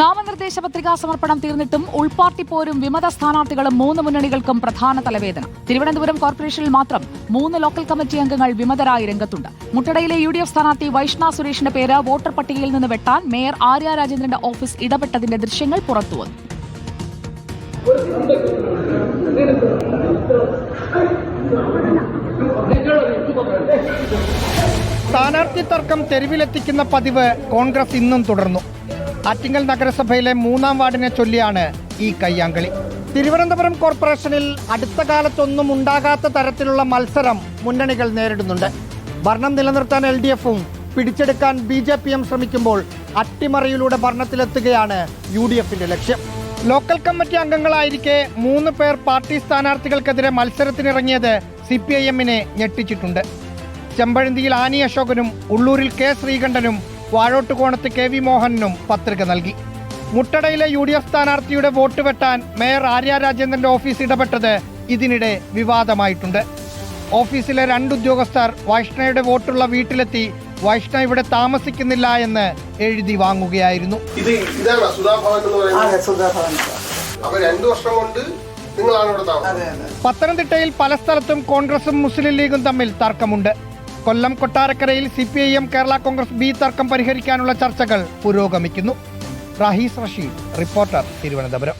നാമനിർദ്ദേശ പത്രികാ സമർപ്പണം തീർന്നിട്ടും ഉൾപാർട്ടി പോരും വിമത സ്ഥാനാർത്ഥികളും 3 മുന്നണികൾക്കും പ്രധാന തലവേദന. തിരുവനന്തപുരം കോർപ്പറേഷനിൽ മാത്രം 3 ലോക്കൽ കമ്മിറ്റി അംഗങ്ങൾ വിമതരായി രംഗത്തുണ്ട്. മുട്ടടയിലെ UDF സ്ഥാനാർത്ഥി വൈഷ്ണ സുരേഷിന്റെ പേര് വോട്ടർ പട്ടികയിൽ നിന്ന് വെട്ടാൻ മേയർ ആര്യ രാജേന്ദ്രന്റെ ഓഫീസ് ഇടപെട്ടതിന്റെ ദൃശ്യങ്ങൾ പുറത്തുവന്നു. സ്ഥാനാർത്ഥി തർക്കം തെരുവിലെത്തിക്കുന്ന പതിവ് കോൺഗ്രസ് ഇന്നും തുടർന്നു. ആറ്റിങ്ങൽ നഗരസഭയിലെ 3-ാം വാർഡിനെ ചൊല്ലിയാണ് ഈ കയ്യാങ്കളി. തിരുവനന്തപുരം കോർപ്പറേഷനിൽ അടുത്ത കാലത്തൊന്നും ഉണ്ടാകാത്ത തരത്തിലുള്ള മത്സരം മുന്നണികൾ നേരിടുന്നുണ്ട്. ഭരണം നിലനിർത്താൻ LDFും പിടിച്ചെടുക്കാൻ BJPയും ശ്രമിക്കുമ്പോൾ അട്ടിമറിയിലൂടെ ഭരണത്തിലെത്തുകയാണ് UDFിന്റെ ലക്ഷ്യം. ലോക്കൽ കമ്മിറ്റി അംഗങ്ങളായിരിക്കെ 3 പേർ പാർട്ടി സ്ഥാനാർത്ഥികൾക്കെതിരെ മത്സരത്തിനിറങ്ങിയത് CPIMനെ ഞെട്ടിച്ചിട്ടുണ്ട്. ചെമ്പഴന്തിയിൽ ആനി അശോകനും ഉള്ളൂരിൽ K ശ്രീകണ്ഠനും വാഴോട്ടുകോണത്ത് KV മോഹനനും പത്രിക നൽകി. മുട്ടടയിലെ UDF സ്ഥാനാർത്ഥിയുടെ വോട്ട് വെട്ടാൻ മേയർ ആര്യ രാജേന്ദ്രന്റെ ഓഫീസ് ഇടപെട്ടത് ഇതിനിടെ വിവാദമായിട്ടുണ്ട്. ഓഫീസിലെ 2 ഉദ്യോഗസ്ഥർ വൈഷ്ണയുടെ വോട്ടുള്ള വീട്ടിലെത്തി വൈഷ്ണ ഇവിടെ താമസിക്കുന്നില്ല എന്ന് എഴുതി വാങ്ങുകയായിരുന്നു. പത്തനംതിട്ടയിൽ പല സ്ഥലത്തും കോൺഗ്രസും മുസ്ലിം ലീഗും തമ്മിൽ തർക്കമുണ്ട്. കൊല്ലം കൊട്ടാരക്കരയിൽ CPIM കേരള കോൺഗ്രസ് B തർക്കം പരിഹരിക്കാനുള്ള ചർച്ചകൾ പുരോഗമിക്കുന്നു. റഹീസ് റഷീദ്, റിപ്പോർട്ടർ, തിരുവനന്തപുരം.